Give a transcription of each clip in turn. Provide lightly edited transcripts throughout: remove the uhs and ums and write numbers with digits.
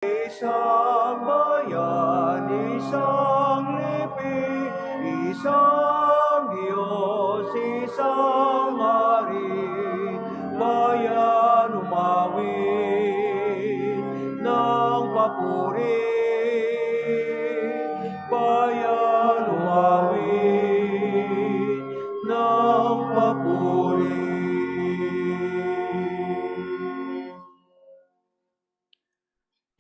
Isang bayan, isang lipi, isang Diyos, isang hari, bayan umawi ng papuri, bayan umawi ng papuri.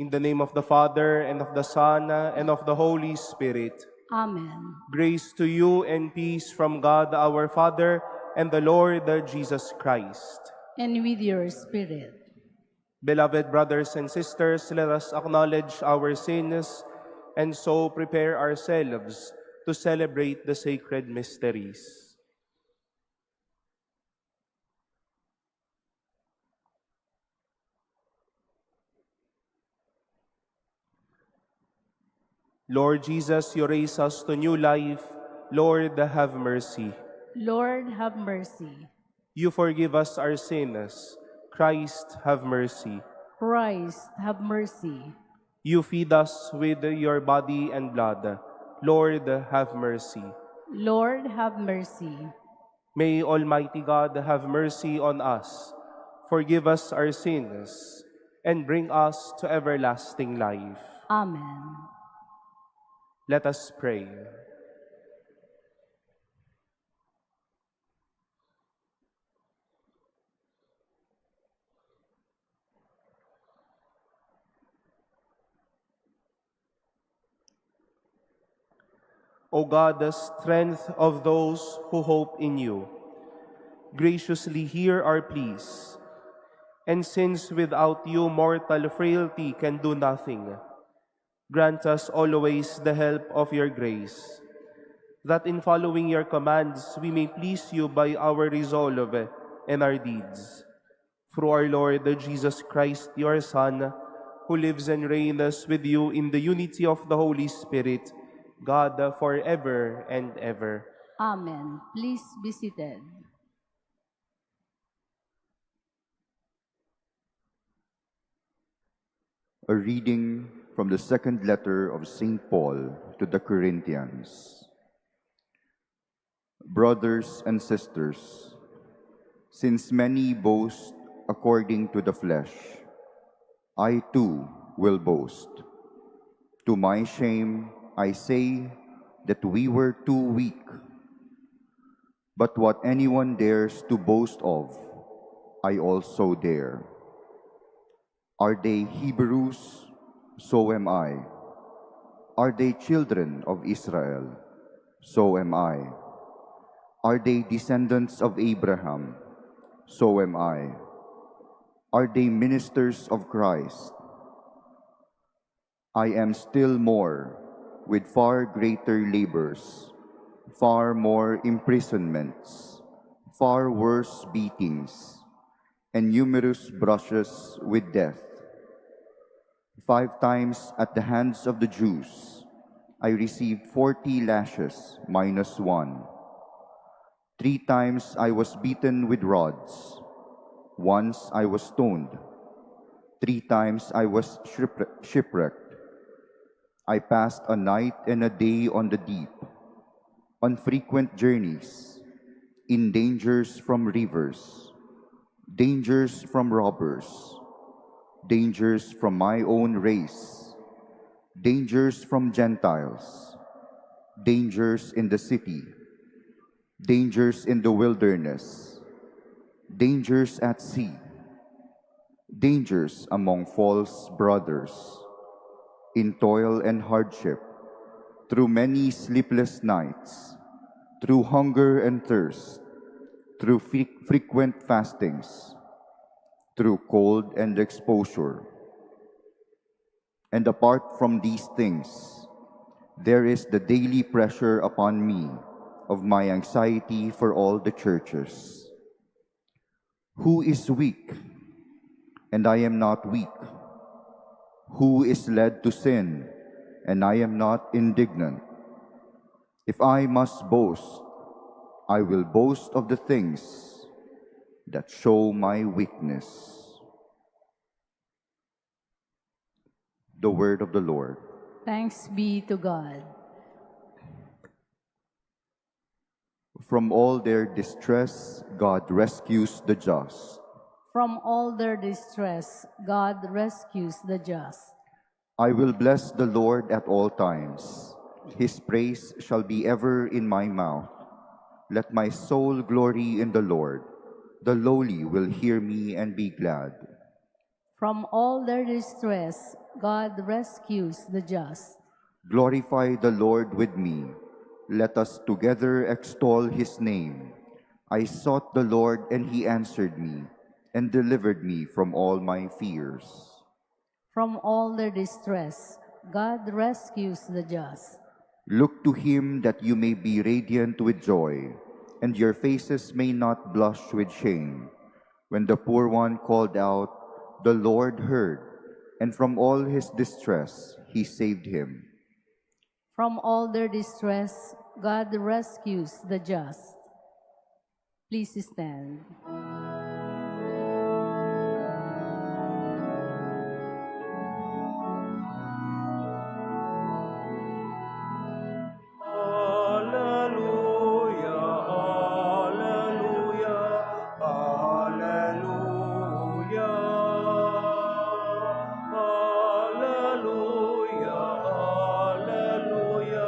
In the name of the Father, and of the Son, and of the Holy Spirit. Amen. Grace to you and peace from God our Father and the Lord Jesus Christ. And with your spirit. Beloved brothers and sisters, let us acknowledge our sins and so prepare ourselves to celebrate the sacred mysteries. Lord Jesus, you raise us to new life. Lord, have mercy. Lord, have mercy. You forgive us our sins. Christ, have mercy. Christ, have mercy. You feed us with your body and blood. Lord, have mercy. Lord, have mercy. May Almighty God have mercy on us, forgive us our sins, and bring us to everlasting life. Amen. Let us pray. O God, the strength of those who hope in you, graciously hear our pleas. And since without you mortal frailty can do nothing, grant us always the help of your grace, that in following your commands we may please you by our resolve and our deeds. Through our Lord Jesus Christ, your Son, who lives and reigns with you in the unity of the Holy Spirit, God forever and ever. Amen. Please be seated. A reading from the second letter of St. Paul to the Corinthians. Brothers and sisters, since many boast according to the flesh, I too will boast. To my shame, I say that we were too weak. But what anyone dares to boast of, I also dare. Are they Hebrews? So am I. Are they children of Israel? So am I. Are they descendants of Abraham? So am I. Are they ministers of Christ? I am still more, with far greater labors, far more imprisonments, far worse beatings, and numerous brushes with death. 5 times at the hands of the Jews, I received 40 lashes minus 1. 3 times I was beaten with rods. Once I was stoned. 3 times I was shipwrecked. I passed a night and a day on the deep, on frequent journeys, in dangers from rivers, dangers from robbers, dangers from my own race, dangers from Gentiles, dangers in the city, dangers in the wilderness, dangers at sea, dangers among false brothers, in toil and hardship, through many sleepless nights, through hunger and thirst, through frequent fastings, through cold and exposure. And apart from these things, there is the daily pressure upon me of my anxiety for all the churches. Who is weak, and I am not weak? Who is led to sin, and I am not indignant? If I must boast, I will boast of the things that show my weakness. The word of the Lord. Thanks be to God. From all their distress, God rescues the just. From all their distress, God rescues the just. I will bless the Lord at all times. His praise shall be ever in my mouth. Let my soul glory in the Lord. The lowly will hear me and be glad. From all their distress, God rescues the just. Glorify the Lord with me. Let us together extol his name. I sought the Lord, and he answered me, and delivered me from all my fears. From all their distress, God rescues the just. Look to him that you may be radiant with joy, and your faces may not blush with shame. When the poor one called out, the Lord heard, and from all his distress he saved him. From all their distress, God rescues the just. Please stand. Alleluia, alleluia, alleluia. Alleluia, alleluia,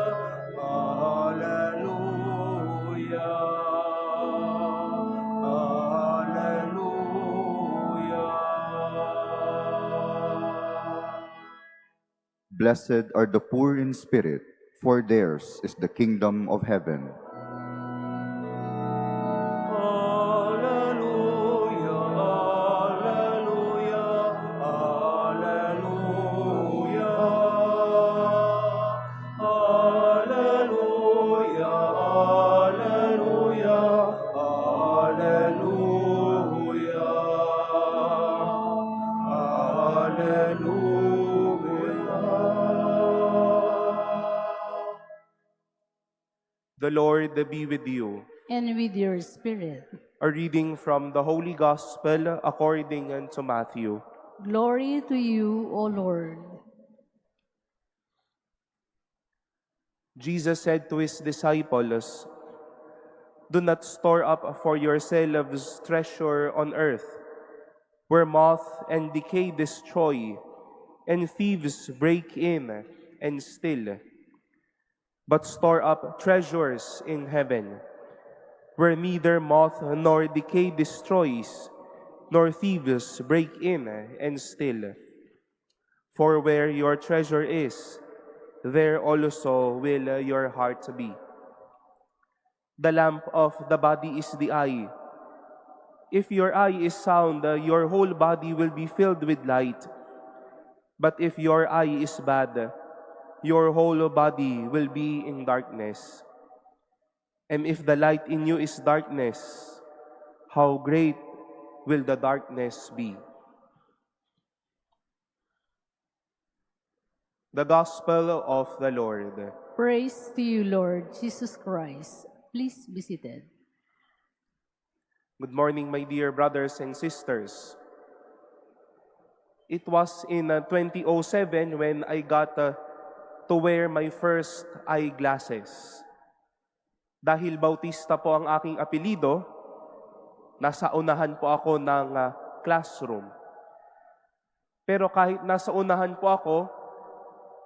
alleluia. Alleluia. Blessed are the poor in spirit, for theirs is the kingdom of heaven. Alleluia, alleluia, alleluia. Alleluia, alleluia, alleluia. The Lord be with you. And with your spirit. A reading from the Holy Gospel according unto Matthew. Glory to you, O Lord. Jesus said to his disciples, "Do not store up for yourselves treasure on earth, where moth and decay destroy, and thieves break in and steal. But store up treasures in heaven, where neither moth nor decay destroys, nor thieves break in and steal. For where your treasure is, there also will your heart be. The lamp of the body is the eye. If your eye is sound, your whole body will be filled with light. But if your eye is bad, your whole body will be in darkness. And if the light in you is darkness, how great will the darkness be?" The Gospel of the Lord. Praise to you, Lord Jesus Christ. Please be seated. Good morning, my dear brothers and sisters. It was in 2007 when I got to wear my first eyeglasses. Dahil Bautista po ang aking apelido, nasa unahan po ako ng classroom. Pero kahit nasa unahan po ako,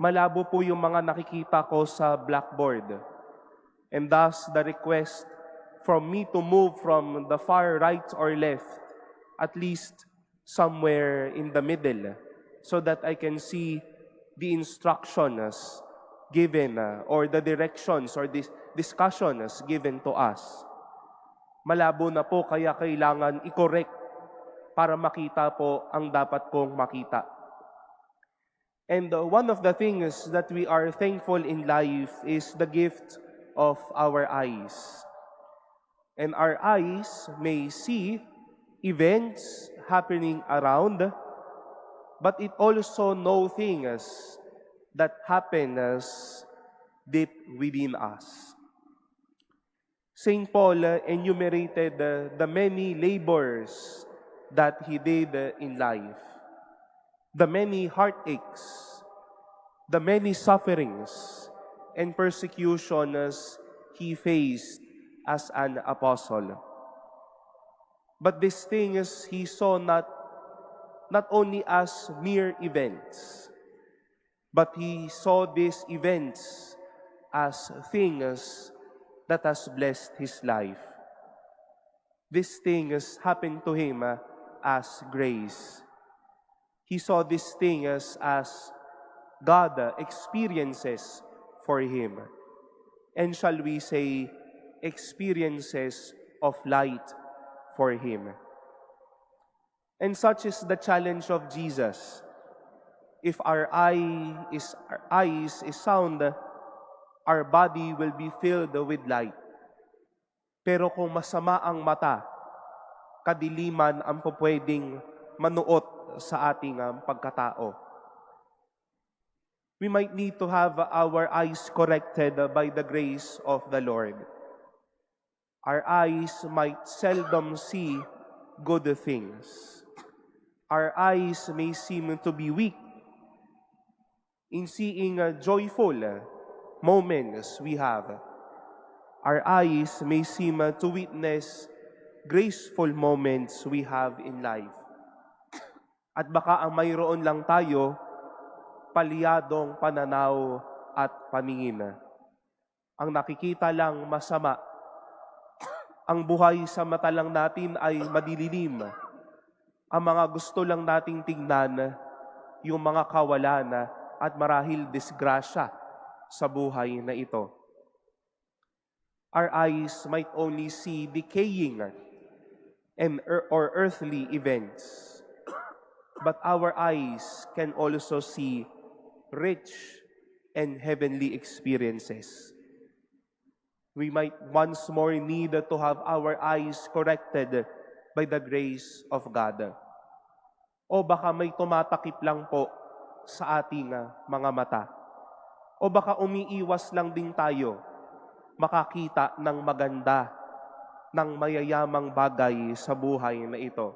malabo po yung mga nakikita ko sa blackboard. And thus, the request from me to move from the far right or left, at least somewhere in the middle, so that I can see the instructions given or the directions or discussions given to us. Malabo na po, kaya kailangan i-correct para makita po ang dapat kong makita. And one of the things that we are thankful in life is the gift of our eyes. And our eyes may see events happening around, but it also know things that happen deep within us. St. Paul enumerated the many labors that he did in life, the many heartaches, the many sufferings and persecutions he faced as an apostle. But these things he saw not only as mere events, but he saw these events as things that has blessed his life. These things happened to him as grace. He saw these things as God experiences for him. And shall we say, experiences of light for him. And such is the challenge of Jesus. If our eyes is sound, our body will be filled with light. Pero kung masama ang mata, kadiliman ang pupwedeng manuot sa ating pagkatao. We might need to have our eyes corrected by the grace of the Lord. Our eyes might seldom see good things. Our eyes may seem to be weak in seeing joyful moments we have. Our eyes may seem to witness graceful moments we have in life. At baka ang mayroon lang tayo, palyadong pananaw at paningin. Ang nakikita lang masama. Ang buhay sa mata lang natin ay madidilim. Ang mga gusto lang nating tingnan, yung mga kawalan at marahil disgrasya sa buhay na ito. Our eyes might only see decaying or earthly events. But our eyes can also see rich and heavenly experiences. We might once more need to have our eyes corrected by the grace of God. O baka may tumatakip lang po sa ating mga mata. O baka umiiwas lang din tayo makakita ng maganda, ng mayayamang bagay sa buhay na ito.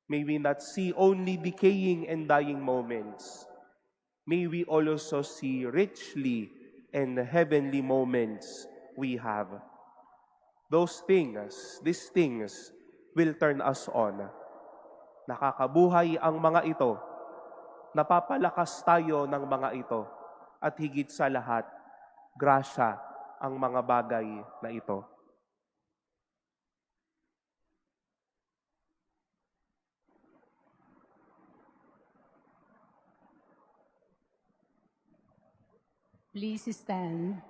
May we not see only decaying and dying moments. May we also see richly and heavenly moments we have. These things will turn us on. Nakakabuhay ang mga ito. Napapalakas tayo ng mga ito. At higit sa lahat, grasya ang mga bagay na ito. Please stand.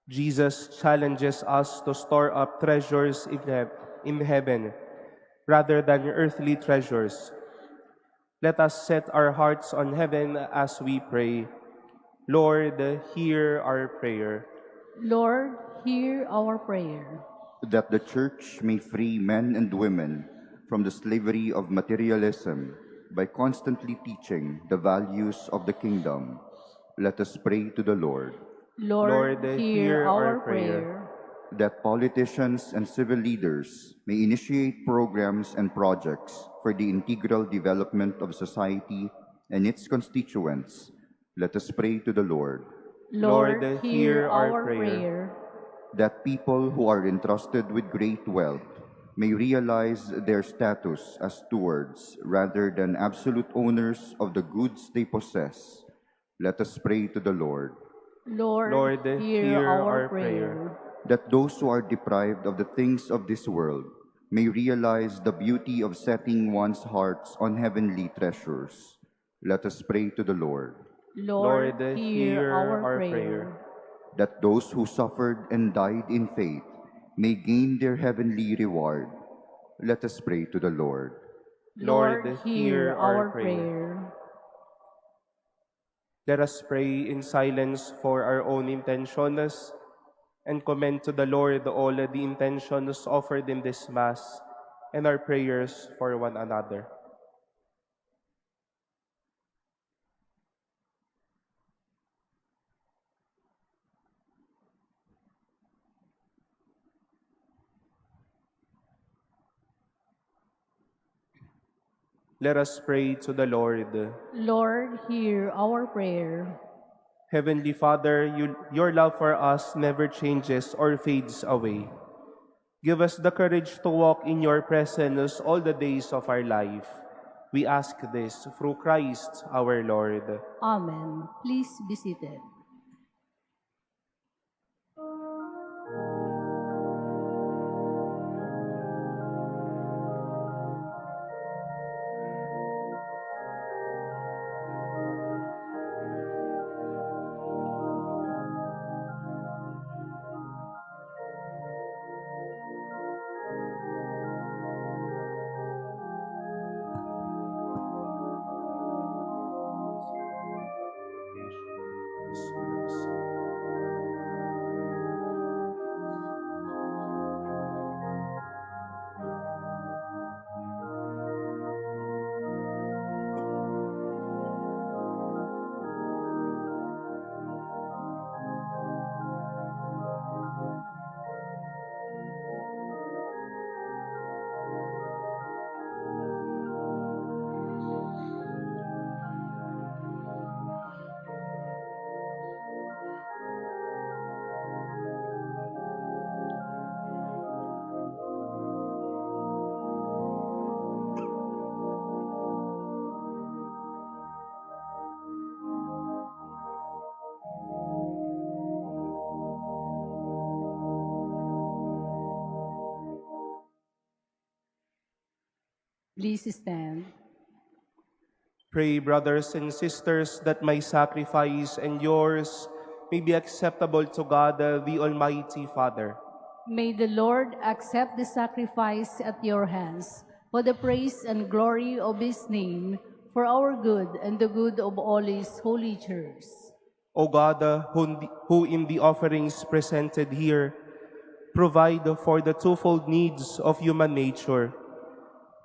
Jesus challenges us to store up treasures in heaven rather than earthly treasures. Let us set our hearts on heaven as we pray. Lord, hear our prayer. Lord, hear our prayer. That the Church may free men and women from the slavery of materialism by constantly teaching the values of the kingdom. Let us pray to the Lord. Lord, hear our prayer. That politicians and civil leaders may initiate programs and projects for the integral development of society and its constituents. Let us pray to the Lord. Lord, hear our prayer. That people who are entrusted with great wealth may realize their status as stewards rather than absolute owners of the goods they possess. Let us pray to the Lord. Lord, hear our prayer. That those who are deprived of the things of this world may realize the beauty of setting one's hearts on heavenly treasures. Let us pray to the Lord. Lord, hear our prayer. That those who suffered and died in faith may gain their heavenly reward. Let us pray to the Lord. Lord, hear our prayer. Let us pray in silence for our own intentions and commend to the Lord all the intentions offered in this Mass and our prayers for one another. Let us pray to the Lord. Lord, hear our prayer. Heavenly Father, your love for us never changes or fades away. Give us the courage to walk in your presence all the days of our life. We ask this through Christ our Lord. Amen. Please be seated. Please stand. Pray, brothers and sisters, that my sacrifice and yours may be acceptable to God, the Almighty Father. May the Lord accept the sacrifice at your hands for the praise and glory of his name, for our good and the good of all his holy church. O God, who in the offerings presented here provide for the twofold needs of human nature,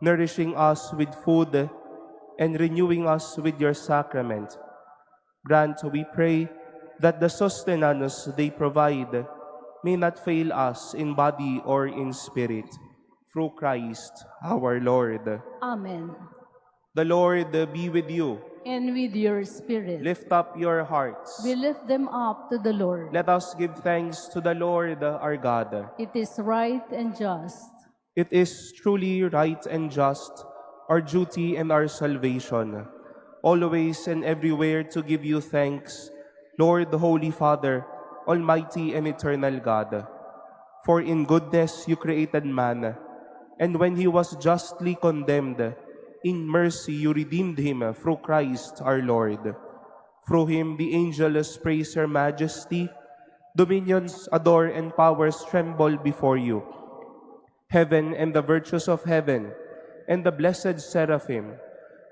nourishing us with food and renewing us with your sacrament, grant, we pray, that the sustenance they provide may not fail us in body or in spirit. Through Christ our Lord. Amen. The Lord be with you. And with your spirit, Lift up your hearts. we lift them up to the Lord. Let us give thanks to the Lord our God. It is right and just. It is truly right and just, our duty and our salvation, always and everywhere to give you thanks, Lord, the Holy Father, Almighty and eternal God. For in goodness you created man, and when he was justly condemned, in mercy you redeemed him through Christ our Lord. Through him the angels praise your majesty, dominions adore and powers tremble before you. Heaven and the virtues of heaven and the blessed seraphim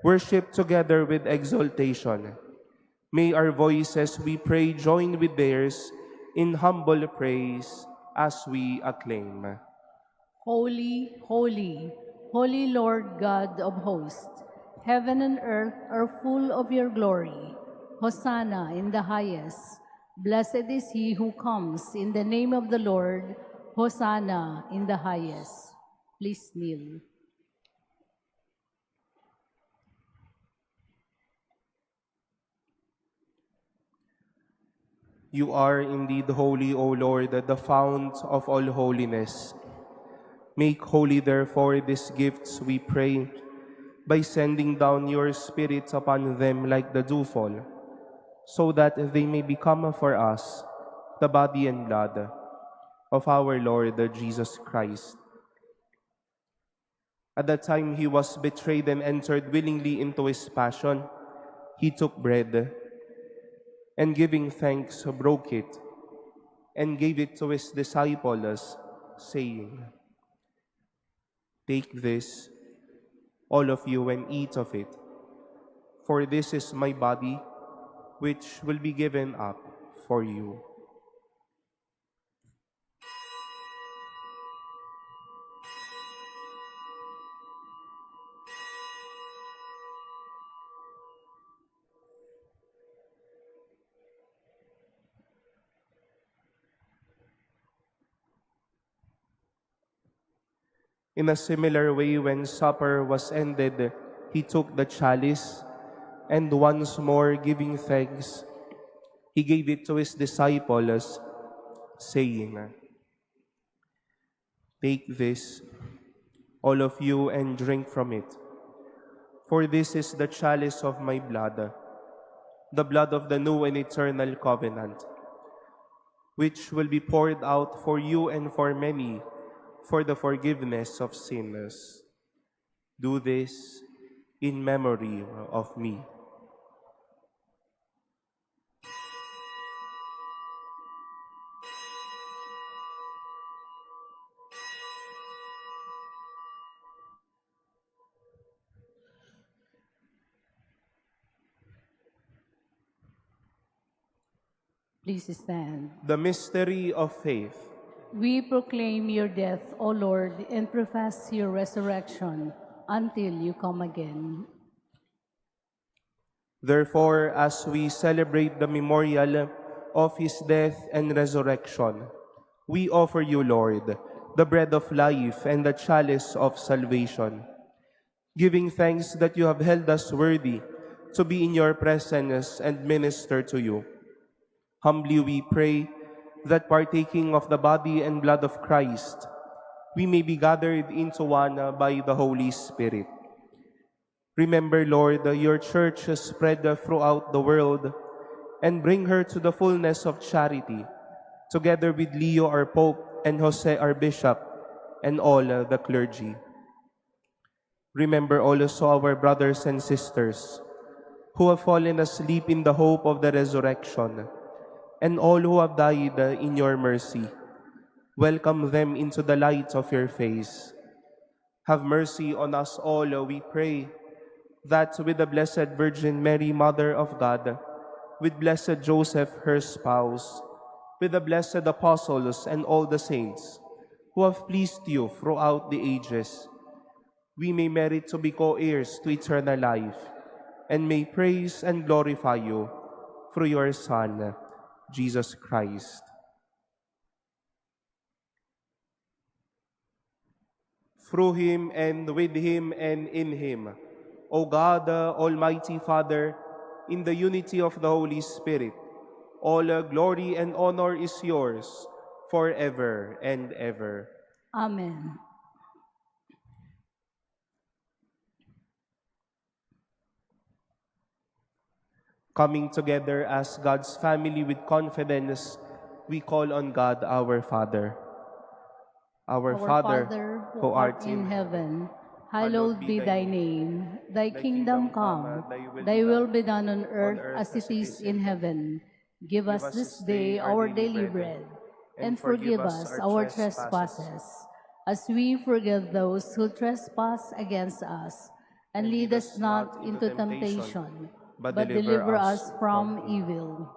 worship together with exaltation. May our voices, we pray, join with theirs in humble praise as we acclaim. Holy, holy, holy Lord God of hosts, heaven and earth are full of your glory. Hosanna in the highest. Blessed is he who comes in the name of the Lord. Hosanna in the highest. Please kneel. You are indeed holy, O Lord, the fount of all holiness. Make holy, therefore, these gifts, we pray, by sending down your Spirit upon them like the dewfall, so that they may become for us the body and blood of our Lord Jesus Christ. At the time he was betrayed and entered willingly into his passion, he took bread, and giving thanks, broke it, and gave it to his disciples, saying, "Take this, all of you, and eat of it, for this is my body, which will be given up for you." In a similar way, when supper was ended, he took the chalice, and once more giving thanks, he gave it to his disciples, saying, "Take this, all of you, and drink from it. For this is the chalice of my blood, the blood of the new and eternal covenant, which will be poured out for you and for many for the forgiveness of sinners. Do this in memory of me." Please stand. The mystery of faith. We proclaim your death, O Lord, and profess your resurrection until you come again. Therefore, as we celebrate the memorial of his death and resurrection, we offer you, Lord, the bread of life and the chalice of salvation, giving thanks that you have held us worthy to be in your presence and minister to you. Humbly we pray that partaking of the body and blood of Christ, we may be gathered into one by the Holy Spirit. Remember, Lord, your church spread throughout the world, and bring her to the fullness of charity, together with Leo our Pope and Jose our Bishop, and all the clergy. Remember also our brothers and sisters who have fallen asleep in the hope of the resurrection, and all who have died in your mercy. Welcome them into the light of your face. Have mercy on us all, we pray, that with the Blessed Virgin Mary, Mother of God, with blessed Joseph, her spouse, with the blessed apostles and all the saints who have pleased you throughout the ages, we may merit to be co-heirs to eternal life, and may praise and glorify you through your Son, Jesus Christ. Through him, and with him, and in him, O God, Almighty Father, in the unity of the Holy Spirit, all glory and honor is yours forever and ever. Amen. Coming together as God's family with confidence, we call on God our Father. Our Father, who art in heaven, hallowed be thy name. Thy kingdom come, thy will be done on earth as it is in heaven. Give us this day our daily bread, and forgive us our trespasses, as we forgive those who trespass against us. And lead us not into temptation, but deliver us from evil.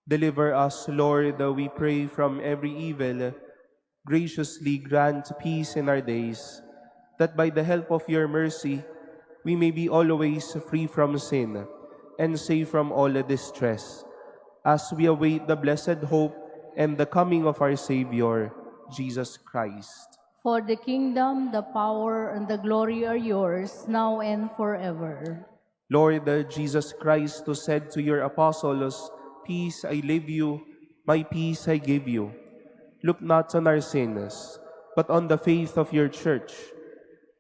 Deliver us, Lord, we pray, from every evil. Graciously grant peace in our days, that by the help of your mercy, we may be always free from sin and safe from all distress, as we await the blessed hope and the coming of our Savior, Jesus Christ. For the kingdom, the power, and the glory are yours, now and forever. Lord Jesus Christ, who said to your apostles, "Peace I leave you, my peace I give you," look not on our sins, but on the faith of your church,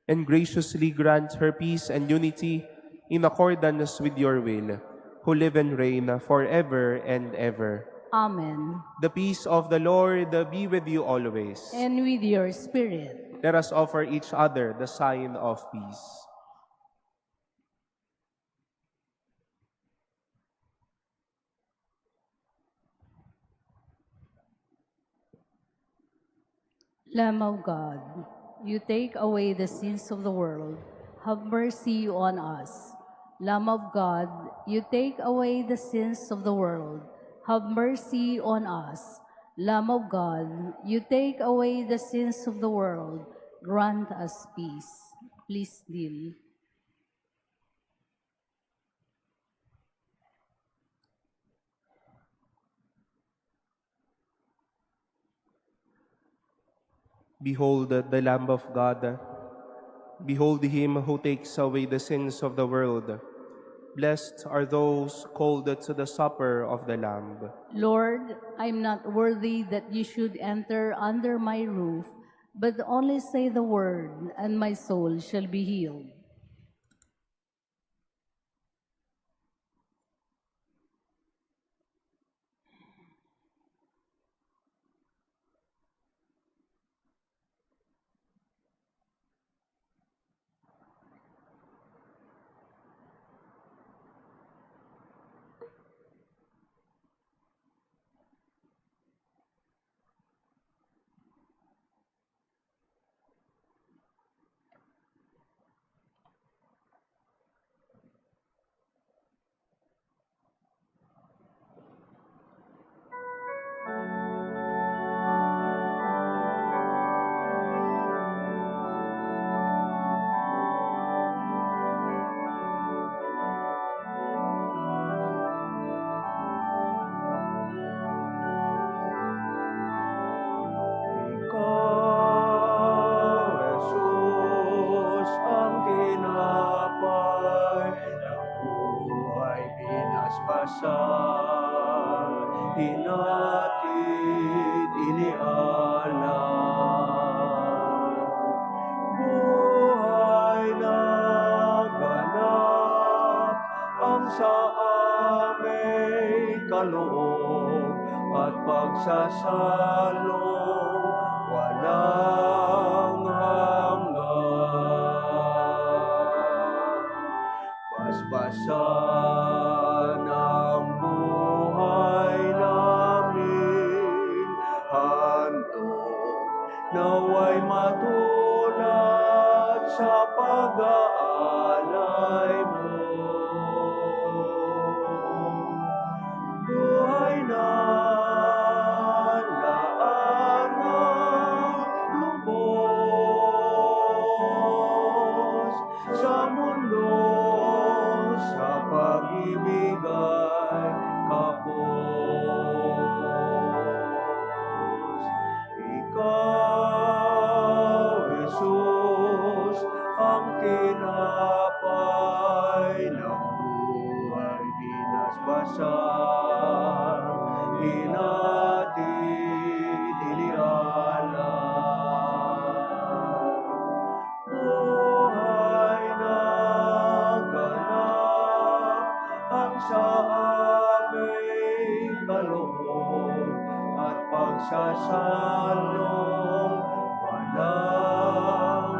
and graciously grant her peace and unity in accordance with your will, who live and reign forever and ever. Amen. The peace of the Lord be with you always. And with your spirit. Let us offer each other the sign of peace. Lamb of God, you take away the sins of the world. Have mercy on us. Lamb of God, you take away the sins of the world. Have mercy on us. Lamb of God, you take away the sins of the world. Grant us peace. Please kneel. Behold the Lamb of God. Behold him who takes away the sins of the world. Blessed are those called to the supper of the Lamb. Lord, I am not worthy that you should enter under my roof, but only say the word, and my soul shall be healed. Jesus, ang tinapay ng buhay pinaspasan, hinatid inialay. Buhay na ganap ang sa aming kaloob at pagsasalong walang hanggan. Basbasan ang buhay namin, handog naway matulad sa pag-aalay mo. Buhay na laan ng lubos sa mundo, sa pag-ibig ay kapos. Ikaw, Jesus, ang tinapay ng buhay binasbasan, hinatid inialay. Buhay na ganap ang sa aming kaloob at pagsasalong walang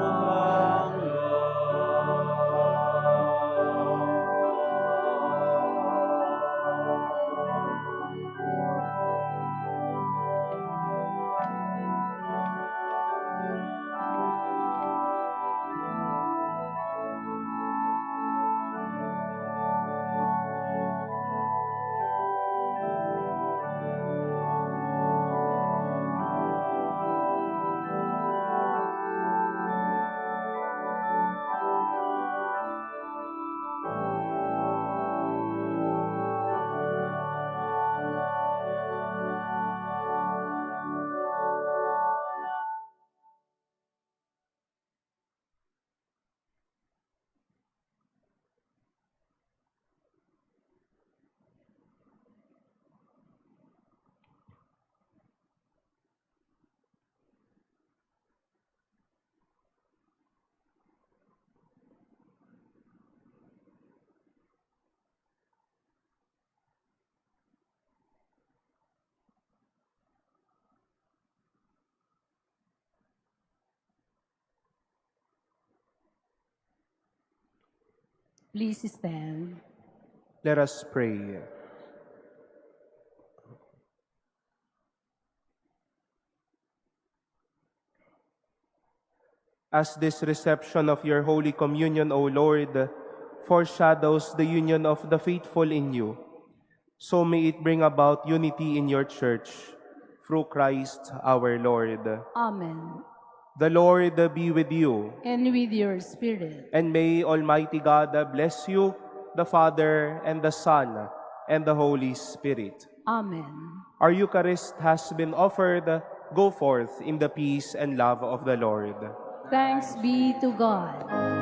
Please stand. Let us pray. As this reception of your Holy Communion, O Lord, foreshadows the union of the faithful in you, so may it bring about unity in your Church, through Christ our Lord. Amen. The Lord be with you, And with your spirit. and may Almighty God bless you, the Father, and the Son, and the Holy Spirit. Amen. Our Eucharist has been offered. Go forth in the peace and love of the Lord. Thanks be to God.